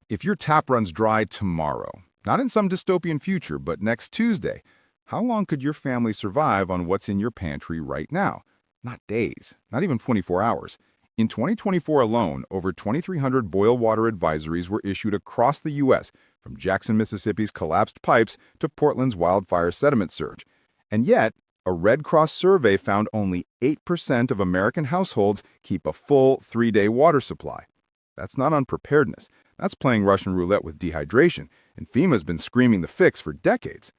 If your tap runs dry tomorrow, not in some dystopian future, but next Tuesday, how long could your family survive on what's in your pantry right now? Not days, not even 24 hours. In 2024 alone, over 2,300 boil water advisories were issued across the U.S., from Jackson, Mississippi's collapsed pipes to Portland's wildfire sediment surge. And yet, a Red Cross survey found only 8% of American households keep a full 3-day water supply. That's not unpreparedness. That's playing Russian roulette with dehydration, and FEMA's been screaming the fix for decades.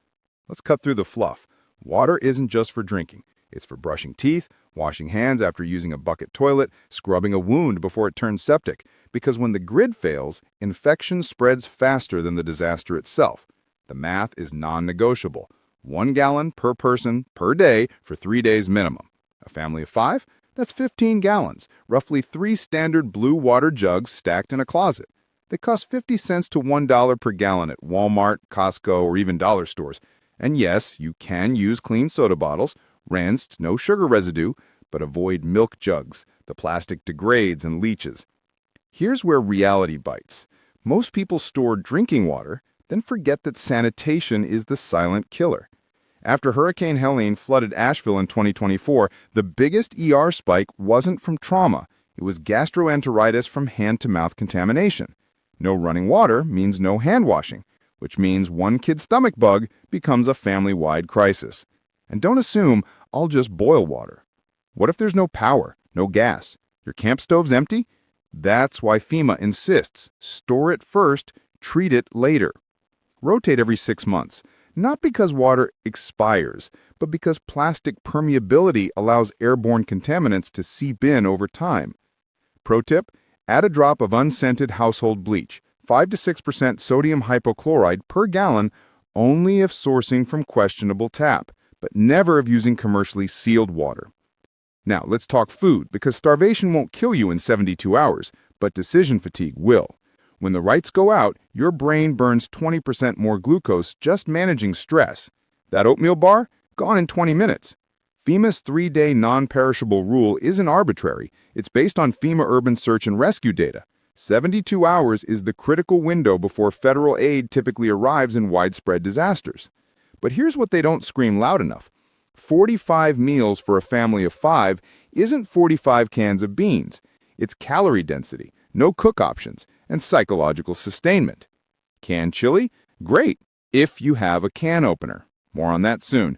Let's cut through the fluff. Water isn't just for drinking. It's for brushing teeth, washing hands after using a bucket toilet, scrubbing a wound before it turns septic. Because when the grid fails, infection spreads faster than the disaster itself. The math is non-negotiable. 1 gallon per person per day for 3 days minimum. A family of 5? That's 15 gallons, roughly 3 standard blue water jugs stacked in a closet. They cost 50 cents to $1 per gallon at Walmart, Costco, or even dollar stores. And yes, you can use clean soda bottles, rinsed, no sugar residue, but avoid milk jugs. The plastic degrades and leaches. Here's where reality bites. Most people store drinking water, then forget that sanitation is the silent killer. After Hurricane Helene flooded Asheville in 2024, the biggest ER spike wasn't from trauma. It was gastroenteritis from hand-to-mouth contamination. No running water means no hand washing, which means one kid's stomach bug becomes a family-wide crisis. And don't assume I'll just boil water. What if there's no power, no gas? Your camp stove's empty? That's why FEMA insists, store it first, treat it later. Rotate every 6 months, not because water expires, but because plastic permeability allows airborne contaminants to seep in over time. Pro tip, add a drop of unscented household bleach, 5 to 6% sodium hypochlorite per gallon, only if sourcing from questionable tap, but never if using commercially sealed water. Now, let's talk food, because starvation won't kill you in 72 hours, but decision fatigue will. When the lights go out, your brain burns 20% more glucose just managing stress. That oatmeal bar? Gone in 20 minutes. FEMA's 3-day non-perishable rule isn't arbitrary. It's based on FEMA urban search and rescue data. 72 hours is the critical window before federal aid typically arrives in widespread disasters. But here's what they don't scream loud enough. 45 meals for a family of 5 isn't 45 cans of beans. It's calorie density, no cook options, and psychological sustainment. Canned chili? Great, if you have a can opener. More on that soon.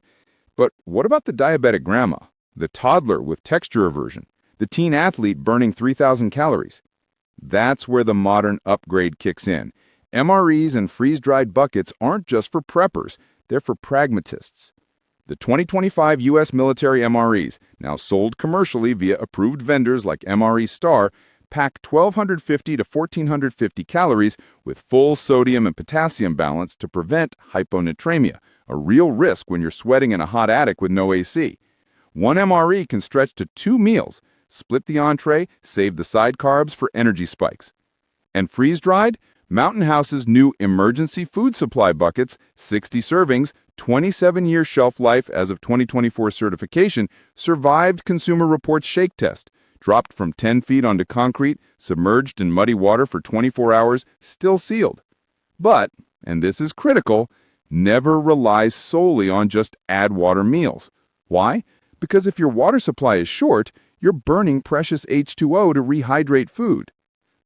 But what about the diabetic grandma, the toddler with texture aversion, the teen athlete burning 3,000 calories? That's where the modern upgrade kicks in. MREs and freeze-dried buckets aren't just for preppers, they're for pragmatists. The 2025 U.S. military MREs, now sold commercially via approved vendors like MRE Star, pack 1,250 to 1,450 calories with full sodium and potassium balance to prevent hyponatremia, a real risk when you're sweating in a hot attic with no AC. One MRE can stretch to 2 meals. Split the entree, save the side carbs for energy spikes. And freeze-dried? Mountain House's new emergency food supply buckets, 60 servings, 27-year shelf life as of 2024 certification, survived Consumer Reports shake test. Dropped from 10 feet onto concrete, submerged in muddy water for 24 hours, still sealed. But, and this is critical, never rely solely on just add water meals. Why? Because if your water supply is short, you're burning precious H2O to rehydrate food.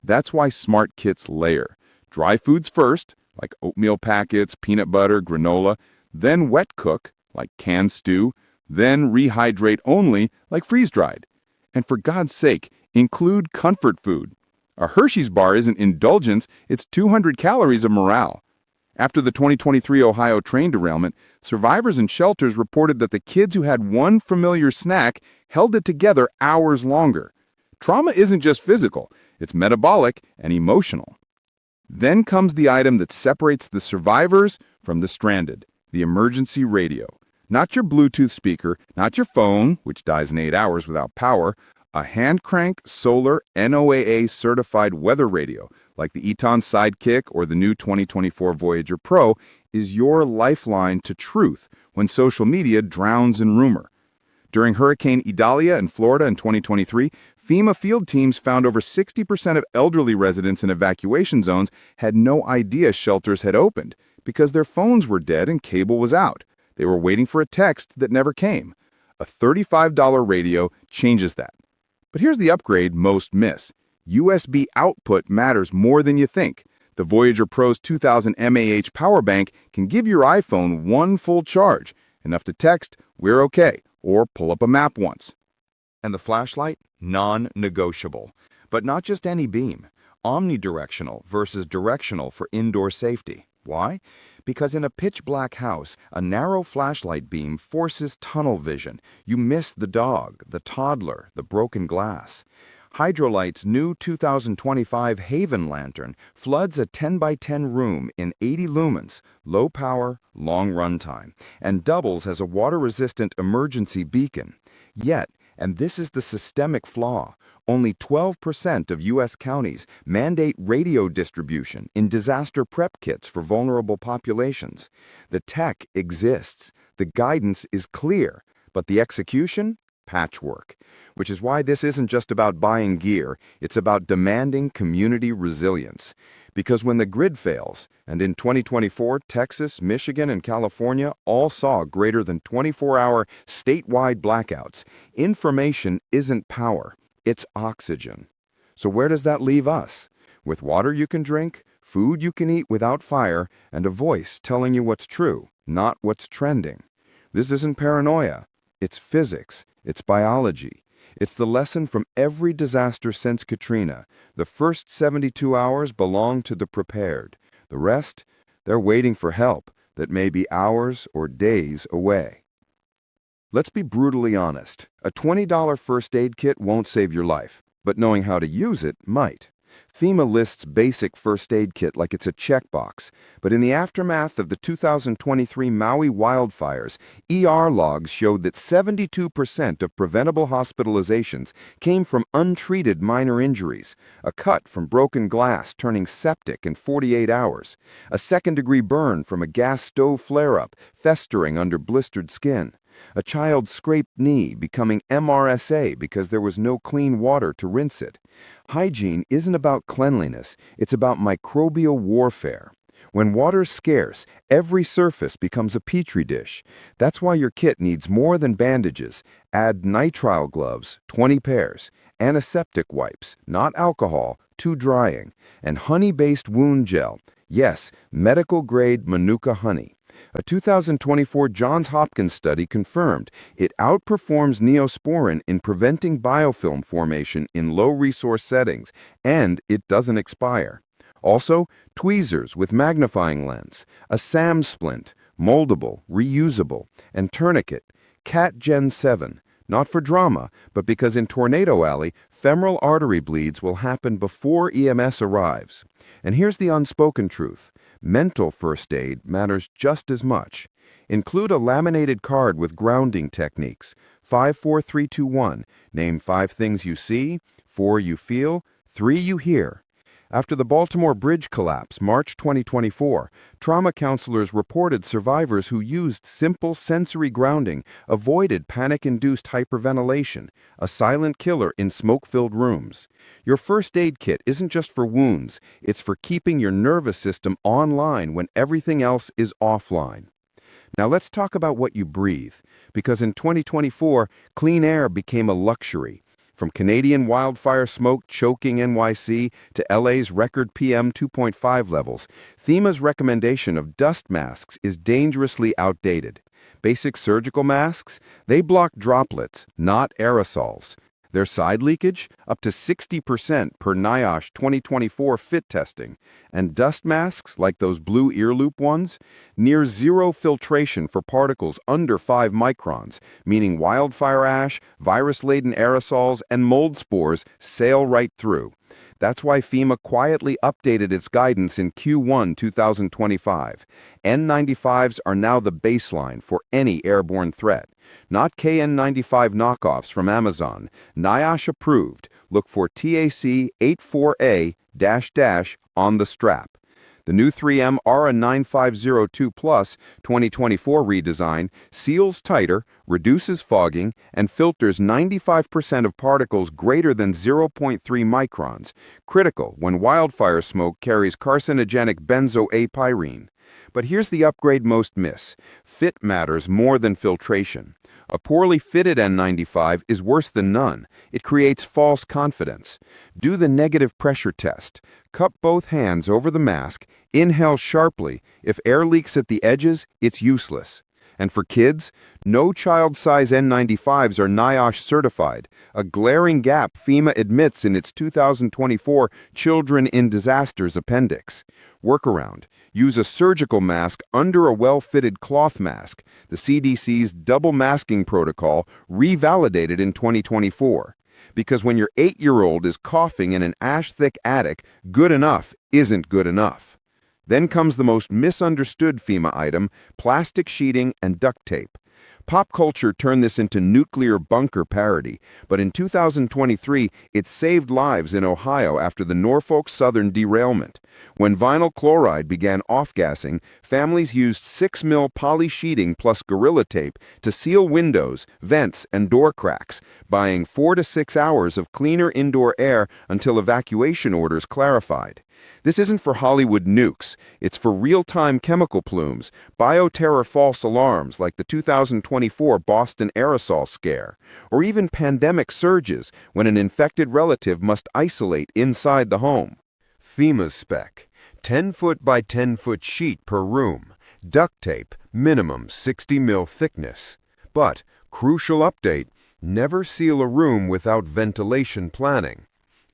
That's why smart kits layer. Dry foods first, like oatmeal packets, peanut butter, granola, then wet cook, like canned stew, then rehydrate only, like freeze-dried. And for God's sake, include comfort food. A Hershey's bar isn't indulgence, it's 200 calories of morale. After the 2023 Ohio train derailment, survivors and shelters reported that the kids who had one familiar snack held it together hours longer. Trauma isn't just physical, it's metabolic and emotional. Then comes the item that separates the survivors from the stranded, the emergency radio. Not your Bluetooth speaker, not your phone, which dies in 8 hours without power, a hand-crank solar NOAA certified weather radio, like the Eton Sidekick or the new 2024 Voyager Pro, is your lifeline to truth when social media drowns in rumor. During Hurricane Idalia in Florida in 2023, FEMA field teams found over 60% of elderly residents in evacuation zones had no idea shelters had opened because their phones were dead and cable was out. They were waiting for a text that never came. A $35 radio changes that. But here's the upgrade most miss. USB output matters more than you think. The Voyager Pro's 2000 mAh power bank can give your iPhone one full charge, enough to text, "We're okay," or pull up a map once. And the flashlight? Non-negotiable. But not just any beam. Omnidirectional versus directional for indoor safety. Why? Because in a pitch-black house, a narrow flashlight beam forces tunnel vision. You miss the dog, the toddler, the broken glass. Hydrolight's new 2025 Haven lantern floods a 10 by 10 room in 80 lumens, low power, long runtime, and doubles as a water-resistant emergency beacon. Yet, and this is the systemic flaw, only 12% of U.S. counties mandate radio distribution in disaster prep kits for vulnerable populations. The tech exists, the guidance is clear, but the execution? Patchwork. Which is why this isn't just about buying gear, it's about demanding community resilience. Because when the grid fails, and in 2024, Texas, Michigan, and California all saw greater than 24-hour statewide blackouts, information isn't power, it's oxygen. So where does that leave us? With water you can drink, food you can eat without fire, and a voice telling you what's true, not what's trending. This isn't paranoia, it's physics. It's biology. It's the lesson from every disaster since Katrina. The first 72 hours belong to the prepared. The rest, they're waiting for help that may be hours or days away. Let's be brutally honest. A $20 first aid kit won't save your life, but knowing how to use it might. FEMA lists basic first aid kit like it's a checkbox, but in the aftermath of the 2023 Maui wildfires, ER logs showed that 72% of preventable hospitalizations came from untreated minor injuries, a cut from broken glass turning septic in 48 hours, a second-degree burn from a gas stove flare-up festering under blistered skin, a child's scraped knee becoming MRSA because there was no clean water to rinse it. Hygiene isn't about cleanliness, it's about microbial warfare. When water's scarce, every surface becomes a petri dish. That's why your kit needs more than bandages. Add nitrile gloves, 20 pairs, antiseptic wipes, not alcohol, too drying, and honey-based wound gel. Yes, medical-grade Manuka honey. A 2024 Johns Hopkins study confirmed it outperforms Neosporin in preventing biofilm formation in low-resource settings, and it doesn't expire. Also, tweezers with magnifying lens, a SAM splint, moldable, reusable, and tourniquet, Cat Gen 7. Not for drama, but because in Tornado Alley, femoral artery bleeds will happen before EMS arrives. And here's the unspoken truth. Mental first aid matters just as much. Include a laminated card with grounding techniques. 5, 4, 3, 2, 1. Name 5 things you see, 4 you feel, 3 you hear. After the Baltimore Bridge collapse, March 2024, trauma counselors reported survivors who used simple sensory grounding avoided panic-induced hyperventilation, a silent killer in smoke-filled rooms. Your first aid kit isn't just for wounds, it's for keeping your nervous system online when everything else is offline. Now let's talk about what you breathe, because in 2024, clean air became a luxury. From Canadian wildfire smoke choking NYC to LA's record PM 2.5 levels, FEMA's recommendation of dust masks is dangerously outdated. Basic surgical masks, they block droplets, not aerosols. Their side leakage, up to 60% per NIOSH 2024 fit testing. And dust masks, like those blue ear loop ones, near zero filtration for particles under 5 microns, meaning wildfire ash, virus-laden aerosols, and mold spores sail right through. That's why FEMA quietly updated its guidance in Q1 2025. N95s are now the baseline for any airborne threat. Not KN95 knockoffs from Amazon. NIOSH approved. Look for TAC 84A- on the strap. The new 3M RA9502 Plus 2024 redesign seals tighter, reduces fogging, and filters 95% of particles greater than 0.3 microns, critical when wildfire smoke carries carcinogenic benzoapyrene. But here's the upgrade most miss. Fit matters more than filtration. A poorly fitted N95 is worse than none. It creates false confidence. Do the negative pressure test. Cup both hands over the mask, inhale sharply. If air leaks at the edges, it's useless. And for kids, no child-size N95s are NIOSH certified, a glaring gap FEMA admits in its 2024 Children in Disasters appendix. Workaround: use a surgical mask under a well-fitted cloth mask, the CDC's double masking protocol revalidated in 2024. Because when your 8-year-old is coughing in an ash-thick attic, good enough isn't good enough. Then comes the most misunderstood FEMA item: plastic sheeting and duct tape. Pop culture turned this into nuclear bunker parody, but in 2023, it saved lives in Ohio after the Norfolk Southern derailment. When vinyl chloride began off-gassing, families used 6 mil poly sheeting plus Gorilla Tape to seal windows, vents, and door cracks, buying 4 to 6 hours of cleaner indoor air until evacuation orders clarified. This isn't for Hollywood nukes. It's for real-time chemical plumes, bioterror false alarms like the 2024 Boston aerosol scare, or even pandemic surges when an infected relative must isolate inside the home. FEMA's spec: 10-foot by 10-foot sheet per room, duct tape, minimum 60 mil thickness. But, crucial update, never seal a room without ventilation planning.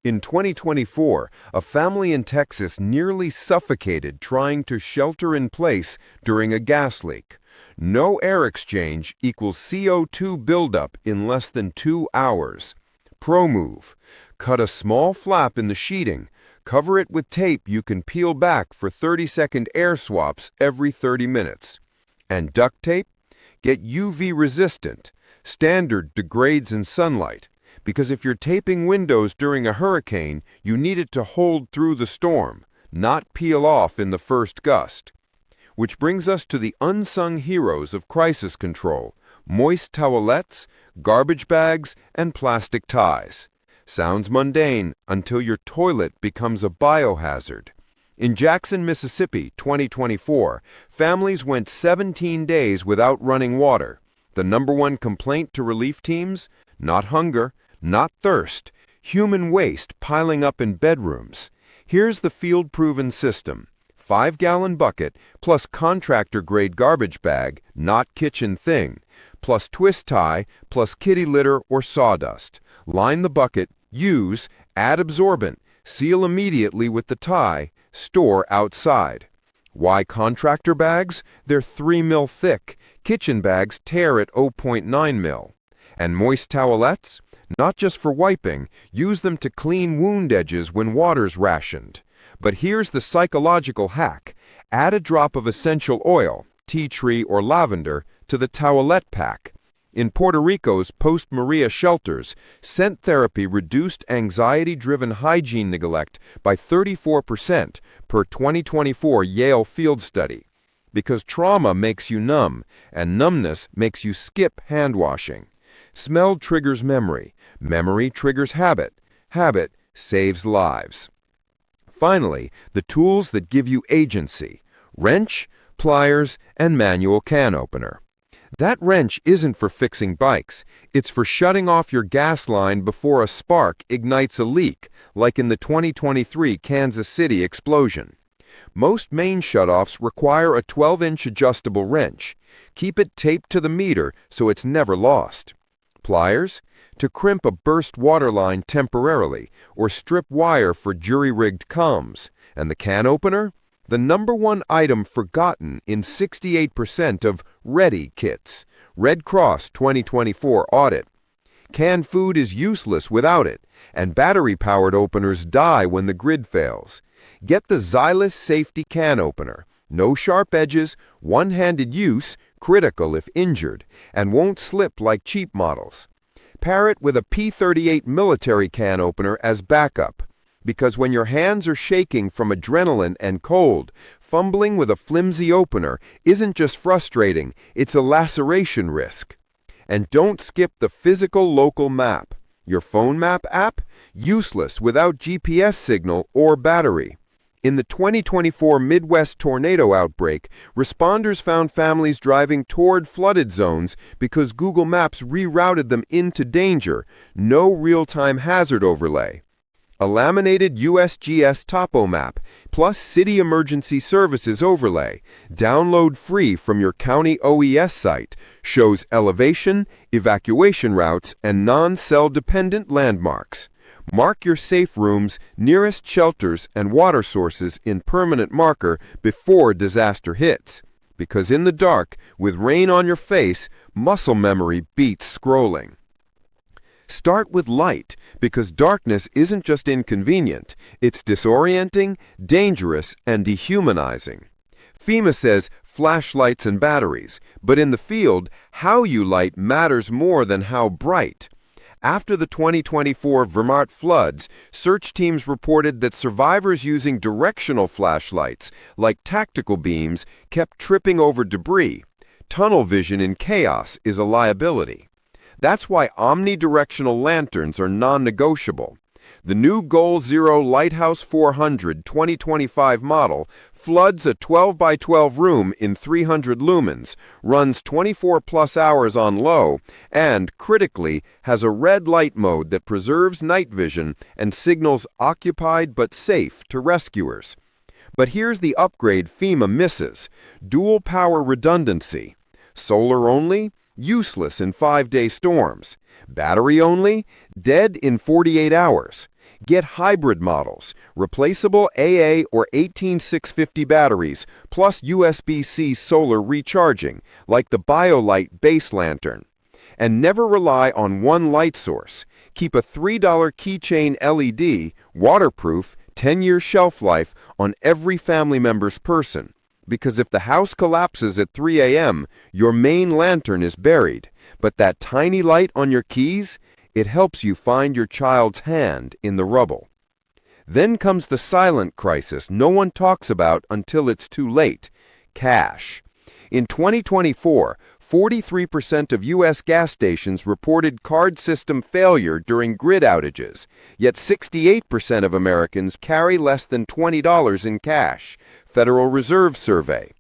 In 2024, a family in Texas nearly suffocated trying to shelter in place during a gas leak. No air exchange equals CO2 buildup in less than 2 hours. Pro move: cut a small flap in the sheeting. Cover it with tape you can peel back for 30-second air swaps every 30 minutes. And duct tape? Get UV resistant. Standard degrades in sunlight. Because if you're taping windows during a hurricane, you need it to hold through the storm, not peel off in the first gust. Which brings us to the unsung heroes of crisis control: moist towelettes, garbage bags, and plastic ties. Sounds mundane until your toilet becomes a biohazard. In Jackson, Mississippi, 2024, families went 17 days without running water. The #1 complaint to relief teams? Not hunger, not thirst, human waste piling up in bedrooms. Here's the field-proven system: 5-gallon bucket plus contractor-grade garbage bag, not kitchen thing, plus twist tie plus kitty litter or sawdust. Line the bucket, use, add absorbent, seal immediately with the tie, store outside. Why contractor bags? They're 3 mil thick. Kitchen bags tear at 0.9 mil. And moist towelettes? Not just for wiping, use them to clean wound edges when water's rationed. But here's the psychological hack: add a drop of essential oil, tea tree or lavender, to the towelette pack. In Puerto Rico's post-Maria shelters, scent therapy reduced anxiety-driven hygiene neglect by 34% per 2024 Yale field study. Because trauma makes you numb, and numbness makes you skip hand washing. Smell triggers memory. Memory triggers habit. Habit saves lives. Finally, the tools that give you agency: wrench, pliers, and manual can opener. That wrench isn't for fixing bikes. It's for shutting off your gas line before a spark ignites a leak, like in the 2023 Kansas City explosion. Most main shutoffs require a 12-inch adjustable wrench. Keep it taped to the meter so it's never lost. Pliers? To crimp a burst water line temporarily, or strip wire for jury-rigged comms. And the can opener? The #1 item forgotten in 68% of READY kits. Red Cross 2024 audit. Canned food is useless without it, and battery-powered openers die when the grid fails. Get the Xylus Safety Can Opener. No sharp edges, one-handed use, critical if injured, and won't slip like cheap models. Pair it with a P38 military can opener as backup. Because when your hands are shaking from adrenaline and cold, fumbling with a flimsy opener isn't just frustrating, it's a laceration risk. And don't skip the physical local map. Your phone map app? Useless without GPS signal or battery. In the 2024 Midwest tornado outbreak, responders found families driving toward flooded zones because Google Maps rerouted them into danger. No real-time hazard overlay. A laminated USGS topo map, plus City Emergency Services overlay, download free from your county OES site, shows elevation, evacuation routes, and non-cell dependent landmarks. Mark your safe rooms, nearest shelters, and water sources in permanent marker before disaster hits. Because in the dark, with rain on your face, muscle memory beats scrolling. Start with light, because darkness isn't just inconvenient, it's disorienting, dangerous, and dehumanizing. FEMA says flashlights and batteries, but in the field, how you light matters more than how bright. After the 2024 Vermont floods, search teams reported that survivors using directional flashlights, like tactical beams, kept tripping over debris. Tunnel vision in chaos is a liability. That's why omnidirectional lanterns are non-negotiable. The new Goal Zero Lighthouse 400 2025 model floods a 12 by 12 room in 300 lumens, runs 24+ hours on low, and, critically, has a red light mode that preserves night vision and signals occupied but safe to rescuers. But here's the upgrade FEMA misses: dual power redundancy. Solar only? Useless in 5-day storms. Battery only? Dead in 48 hours. Get hybrid models, replaceable AA or 18650 batteries, plus USB-C solar recharging, like the BioLite base lantern. And never rely on one light source. Keep a $3 keychain LED, waterproof, 10-year shelf life on every family member's person. Because if the house collapses at 3 a.m., your main lantern is buried. But that tiny light on your keys, it helps you find your child's hand in the rubble. Then comes the silent crisis no one talks about until it's too late: cash. In 2024, 43% of U.S. gas stations reported card system failure during grid outages, yet 68% of Americans carry less than $20 in cash. Federal Reserve Survey.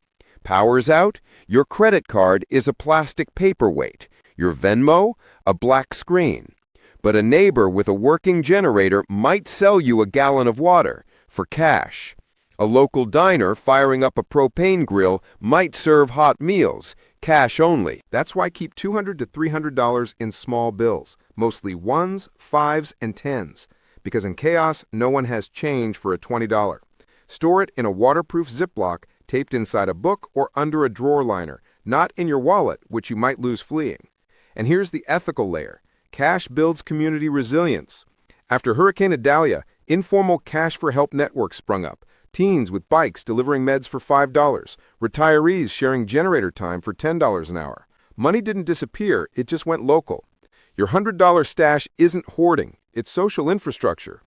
Power's out? Your credit card is a plastic paperweight. Your Venmo? A black screen. But a neighbor with a working generator might sell you a gallon of water for cash. A local diner firing up a propane grill might serve hot meals, cash only. That's why keep $200 to $300 in small bills, mostly 1s, 5s, and 10s. Because in chaos, no one has change for a $20. Store it in a waterproof Ziploc taped inside a book or under a drawer liner, not in your wallet, which you might lose fleeing. And here's the ethical layer. Cash builds community resilience. After Hurricane Idalia, informal cash for help networks sprung up. Teens with bikes delivering meds for $5. Retirees sharing generator time for $10 an hour. Money didn't disappear, it just went local. Your $100 stash isn't hoarding, it's social infrastructure.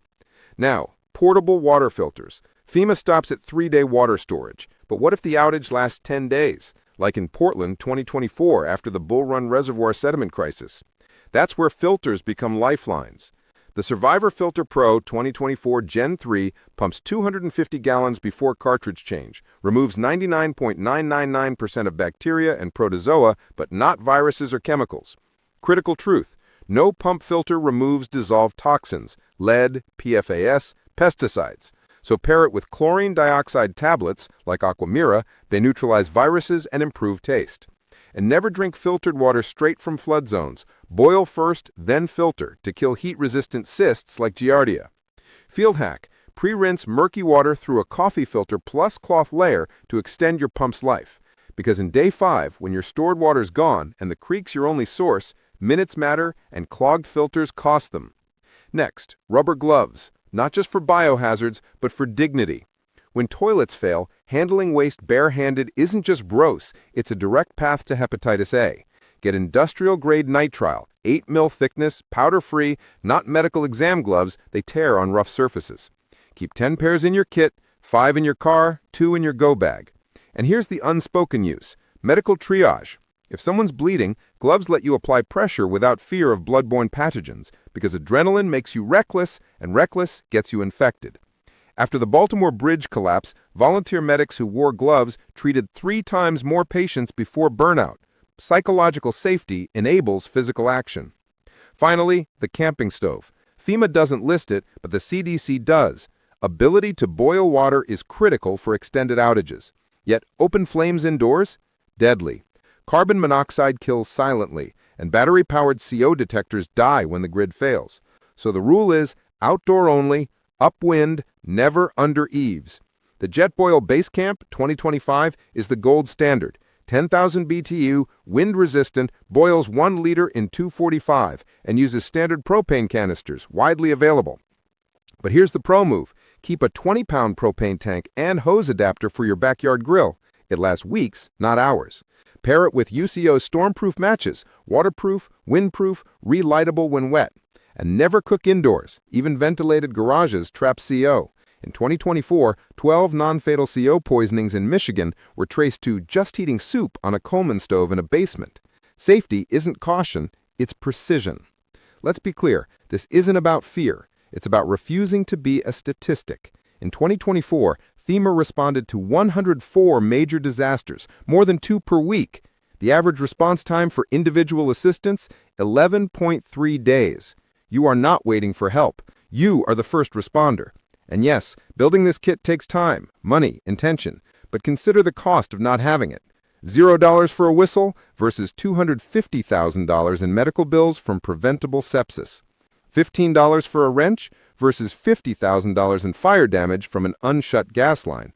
Now, portable water filters. FEMA stops at 3-day water storage. But what if the outage lasts 10 days? Like in Portland, 2024, after the Bull Run Reservoir sediment crisis. That's where filters become lifelines. The Survivor Filter Pro 2024 Gen 3 pumps 250 gallons before cartridge change, removes 99.999% of bacteria and protozoa, but not viruses or chemicals. Critical truth: no pump filter removes dissolved toxins, lead, PFAS, pesticides. So pair it with chlorine dioxide tablets, like Aquamira. They neutralize viruses and improve taste. And never drink filtered water straight from flood zones. Boil first, then filter to kill heat-resistant cysts like Giardia. Field hack: pre-rinse murky water through a coffee filter plus cloth layer to extend your pump's life. Because in day 5, when your stored water's gone and the creek's your only source, minutes matter and clogged filters cost them. Next, rubber gloves. Not just for biohazards, but for dignity. When toilets fail, handling waste barehanded isn't just gross, it's a direct path to hepatitis A. Get industrial-grade nitrile, 8 mil thickness, powder-free, not medical exam gloves, they tear on rough surfaces. Keep 10 pairs in your kit, 5 in your car, 2 in your go bag. And here's the unspoken use: medical triage. If someone's bleeding, gloves let you apply pressure without fear of bloodborne pathogens, because adrenaline makes you reckless, and reckless gets you infected. After the Baltimore Bridge collapse, volunteer medics who wore gloves treated 3 times more patients before burnout. Psychological safety enables physical action. Finally, the camping stove. FEMA doesn't list it, but the CDC does. Ability to boil water is critical for extended outages. Yet open flames indoors? Deadly. Carbon monoxide kills silently, and battery-powered CO detectors die when the grid fails. So the rule is outdoor only, upwind, never under eaves. The JetBoil Basecamp 2025 is the gold standard. 10,000 BTU, wind-resistant, boils 1 liter in 245, and uses standard propane canisters, widely available. But here's the pro move. Keep a 20-pound propane tank and hose adapter for your backyard grill. It lasts weeks, not hours. Pair it with UCO's stormproof matches, waterproof, windproof, relightable when wet. And never cook indoors. Even ventilated garages trap CO. In 2024, 12 non-fatal CO poisonings in Michigan were traced to just heating soup on a Coleman stove in a basement. Safety isn't caution, it's precision. Let's be clear, this isn't about fear. It's about refusing to be a statistic. In 2024, FEMA responded to 104 major disasters, more than 2 per week. The average response time for individual assistance, 11.3 days. You are not waiting for help. You are the first responder. And yes, building this kit takes time, money, intention, but consider the cost of not having it. $0 for a whistle versus $250,000 in medical bills from preventable sepsis. $15 for a wrench versus $50,000 in fire damage from an unshut gas line.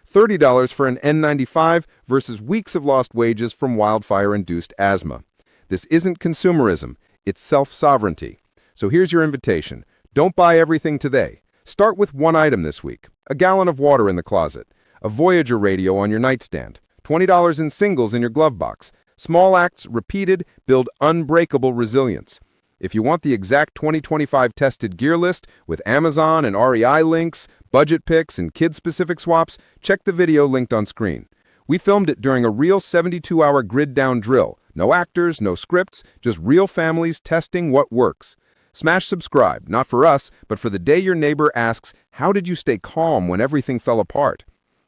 $30 for an N95 versus weeks of lost wages from wildfire-induced asthma. This isn't consumerism, it's self-sovereignty. So here's your invitation. Don't buy everything today. Start with 1 item this week. A gallon of water in the closet. A Voyager radio on your nightstand. $20 in singles in your glove box. Small acts repeated build unbreakable resilience. If you want the exact 2025 tested gear list with Amazon and REI links, budget picks, and kid-specific swaps, check the video linked on screen. We filmed it during a real 72-hour grid-down drill. No actors, no scripts, just real families testing what works. Smash subscribe, not for us, but for the day your neighbor asks, how did you stay calm when everything fell apart?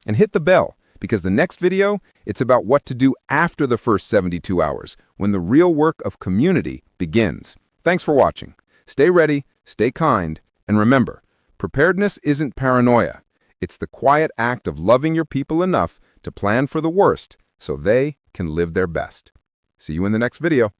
And hit the bell, because the next video, it's about what to do after the first 72 hours, when the real work of community begins. Thanks for watching. Stay ready, stay kind, and remember, preparedness isn't paranoia. It's the quiet act of loving your people enough to plan for the worst so they can live their best. See you in the next video.